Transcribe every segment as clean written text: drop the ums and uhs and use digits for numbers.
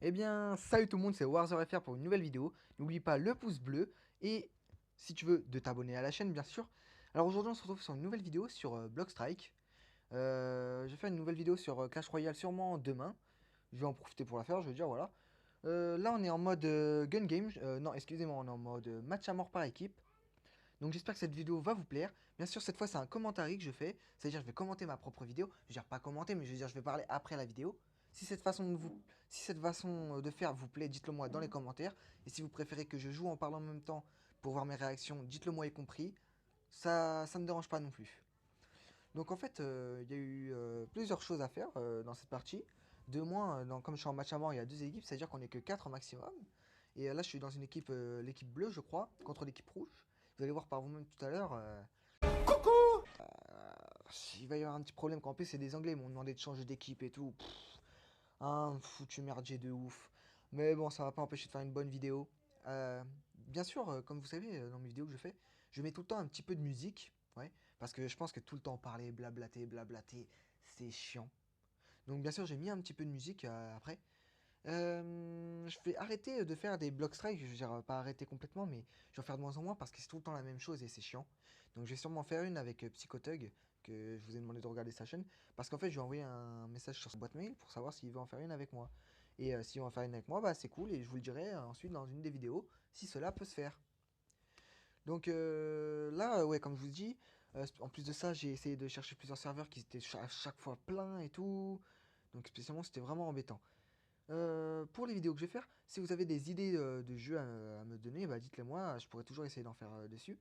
Eh bien, salut tout le monde, c'est WarZerFR pour une nouvelle vidéo. N'oublie pas le pouce bleu et, si tu veux, de t'abonner à la chaîne, bien sûr. Alors aujourd'hui, on se retrouve sur une nouvelle vidéo sur Blockstrike. Je vais faire une nouvelle vidéo sur Clash Royale sûrement demain. Je vais en profiter pour la faire, je veux dire, voilà. Là, on est en mode gun game. Non, excusez-moi, on est en mode match à mort par équipe. Donc j'espère que cette vidéo va vous plaire. Bien sûr, cette fois, c'est un commentaire que je fais. C'est-à-dire, je vais commenter ma propre vidéo. Je veux dire, pas commenter, mais je veux dire, je vais parler après la vidéo. Si cette façon de faire vous plaît, dites-le moi dans les commentaires. Et si vous préférez que je joue en parlant en même temps pour voir mes réactions, dites-le moi y compris. Ça ne me dérange pas non plus. Donc en fait, il y a eu plusieurs choses à faire dans cette partie. De moins, comme je suis en match à mort, il y a deux équipes, c'est-à-dire qu'on est que 4 au maximum. Et là, je suis dans une équipe, l'équipe bleue, je crois, contre l'équipe rouge. Vous allez voir par vous-même tout à l'heure. Il va y avoir un petit problème. Qu'en plus, c'est des Anglais, ils m'ont demandé de changer d'équipe et tout. Un foutu merdier de ouf. Mais bon, ça va pas empêcher de faire une bonne vidéo. Bien sûr, comme vous savez, dans mes vidéos que je fais, je mets tout le temps un petit peu de musique. Ouais, parce que je pense que tout le temps parler, blablater, blablater, c'est chiant. Donc bien sûr, j'ai mis un petit peu de musique après. Je vais arrêter de faire des block strikes, je veux dire pas arrêter complètement, mais je vais en faire de moins en moins parce que c'est tout le temps la même chose et c'est chiant. Donc je vais sûrement faire une avec Psychotug, que je vous ai demandé de regarder sa chaîne, parce qu'en fait je vais envoyer un message sur sa boîte mail pour savoir s'il veut en faire une avec moi. Et s'il veut en faire une avec moi, bah c'est cool et je vous le dirai ensuite dans une des vidéos si cela peut se faire. Donc là, ouais, comme je vous dis, en plus de ça, j'ai essayé de chercher plusieurs serveurs qui étaient à chaque fois pleins et tout. Donc spécialement, c'était vraiment embêtant. Pour les vidéos que je vais faire, si vous avez des idées de jeux à me donner, bah dites-les moi, je pourrais toujours essayer d'en faire dessus.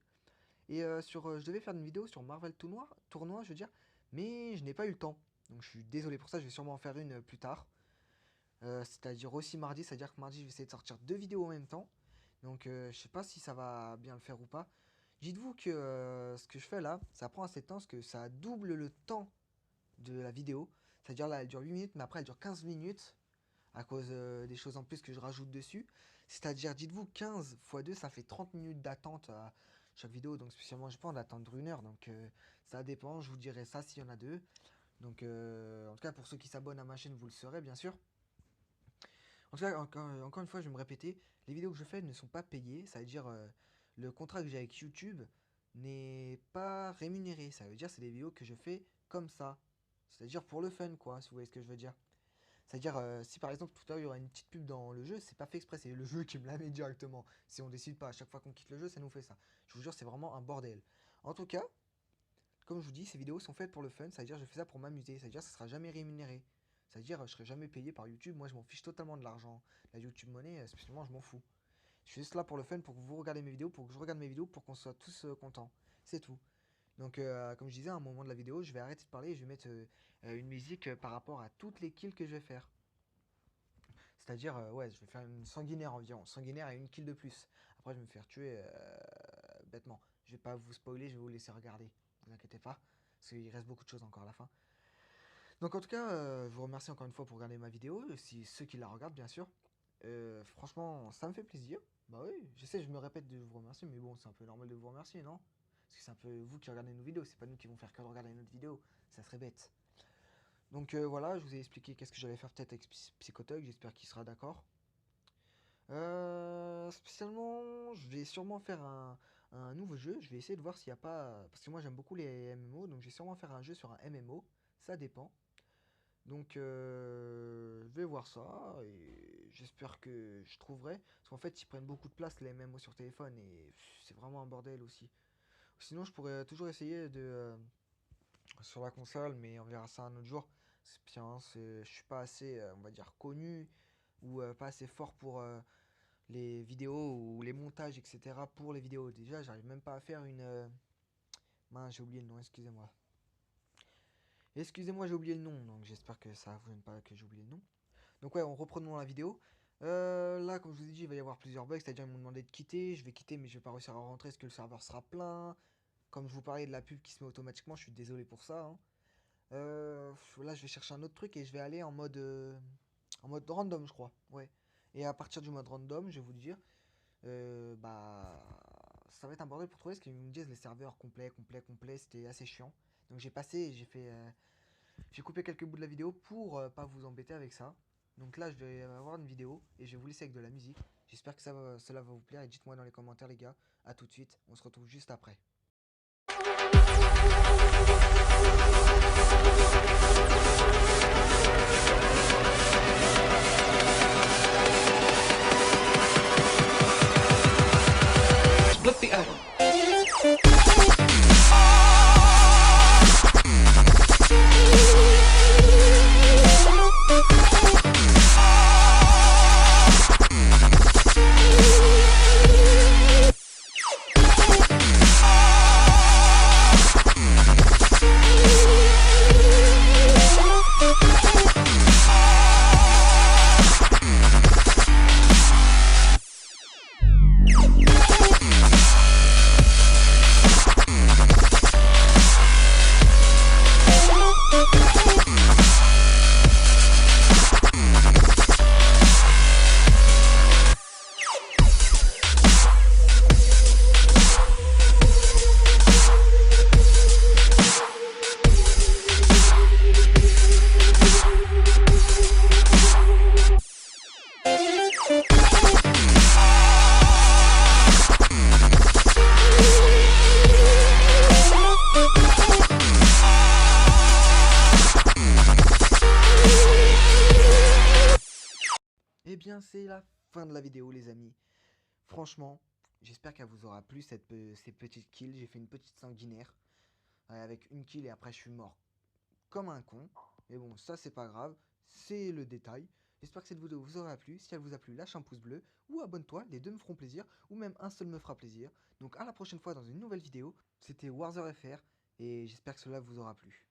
Et je devais faire une vidéo sur Marvel tournoi, je veux dire, mais je n'ai pas eu le temps. Donc je suis désolé pour ça, je vais sûrement en faire une plus tard. C'est-à-dire aussi mardi, c'est-à-dire que mardi, je vais essayer de sortir deux vidéos en même temps. Donc je sais pas si ça va bien le faire ou pas. Dites-vous que ce que je fais là, ça prend assez de temps parce que ça double le temps de la vidéo. C'est-à-dire là, elle dure 8 minutes, mais après elle dure 15 minutes à cause des choses en plus que je rajoute dessus. C'est-à-dire, dites-vous, 15 x 2, ça fait 30 minutes d'attente à chaque vidéo. Donc, spécialement, je pense d'attendre une heure. Donc, ça dépend. Je vous dirai ça s'il y en a deux. Donc, en tout cas, pour ceux qui s'abonnent à ma chaîne, vous le saurez, bien sûr. En tout cas, encore une fois, je vais me répéter. Les vidéos que je fais ne sont pas payées. Ça veut dire, le contrat que j'ai avec YouTube n'est pas rémunéré. Ça veut dire, c'est des vidéos que je fais comme ça. C'est-à-dire pour le fun, quoi, si vous voyez ce que je veux dire. C'est-à-dire, si par exemple tout à l'heure il y aura une petite pub dans le jeu, c'est pas fait exprès, c'est le jeu qui me la met directement. Si on décide pas à chaque fois qu'on quitte le jeu, ça nous fait ça. Je vous jure, c'est vraiment un bordel. En tout cas, comme je vous dis, ces vidéos sont faites pour le fun, c'est-à-dire je fais ça pour m'amuser, c'est-à-dire ça sera jamais rémunéré. C'est-à-dire je serai jamais payé par YouTube, moi je m'en fiche totalement de l'argent. La YouTube monnaie, spécialement, je m'en fous. Je suis juste là pour le fun, pour que vous regardez mes vidéos, pour que je regarde mes vidéos, pour qu'on soit tous contents. C'est tout. Donc, comme je disais, à un moment de la vidéo, je vais arrêter de parler et je vais mettre une musique par rapport à toutes les kills que je vais faire. C'est-à-dire, ouais, je vais faire une sanguinaire environ. Sanguinaire et une kill de plus. Après, je vais me faire tuer bêtement. Je vais pas vous spoiler, je vais vous laisser regarder. Ne vous inquiétez pas. Parce qu'il reste beaucoup de choses encore à la fin. Donc, en tout cas, je vous remercie encore une fois pour regarder ma vidéo. Si ceux qui la regardent, bien sûr. Franchement, ça me fait plaisir. Bah oui, je sais, je me répète de vous remercier, mais bon, c'est un peu normal de vous remercier, non? Parce que c'est un peu vous qui regardez nos vidéos, c'est pas nous qui vont faire que de regarder notre vidéo. Ça serait bête. Donc voilà, je vous ai expliqué qu'est-ce que j'allais faire peut-être avec Psychotog, j'espère qu'il sera d'accord. Spécialement, je vais sûrement faire un nouveau jeu. Je vais essayer de voir s'il n'y a pas. Parce que moi j'aime beaucoup les MMO, donc je vais sûrement faire un jeu sur un MMO. Ça dépend. Donc je vais voir ça et j'espère que je trouverai. Parce qu'en fait, ils prennent beaucoup de place les MMO sur téléphone et c'est vraiment un bordel aussi. Sinon, je pourrais toujours essayer de sur la console, mais on verra ça un autre jour. C'est bien, je suis pas assez, on va dire, connu ou pas assez fort pour les vidéos ou les montages, etc. pour les vidéos. Déjà, j'arrive même pas à faire une. Mince, j'ai oublié le nom, excusez-moi. Excusez-moi, j'ai oublié le nom, donc j'espère que ça vous gêne pas que j'ai oublié le nom. Donc, ouais, on reprenons la vidéo. Là, comme je vous ai dit, il va y avoir plusieurs bugs, c'est-à-dire ils m'ont demandé de quitter. Je vais quitter, mais je vais pas réussir à rentrer parce que le serveur sera plein. Comme je vous parlais de la pub qui se met automatiquement, je suis désolé pour ça, hein. Là, je vais chercher un autre truc et je vais aller en mode random, je crois. Ouais. Et à partir du mode random, je vais vous dire, bah, ça va être un bordel pour trouver, parce qu'ils me disent les serveurs complets, complets, complets, c'était assez chiant. Donc j'ai passé, j'ai coupé quelques bouts de la vidéo pour pas vous embêter avec ça. Donc là, je vais avoir une vidéo et je vais vous laisser avec de la musique. J'espère que cela va vous plaire et dites-moi dans les commentaires les gars. A tout de suite, on se retrouve juste après. Flip the album. Eh bien, c'est la fin de la vidéo, les amis. Franchement, j'espère qu'elle vous aura plu, ces petites kills. J'ai fait une petite sanguinaire avec une kill et après je suis mort comme un con. Mais bon, ça c'est pas grave, c'est le détail. J'espère que cette vidéo vous aura plu. Si elle vous a plu, lâche un pouce bleu ou abonne-toi, les deux me feront plaisir, ou même un seul me fera plaisir. Donc à la prochaine fois dans une nouvelle vidéo. C'était WarZerFR et j'espère que cela vous aura plu.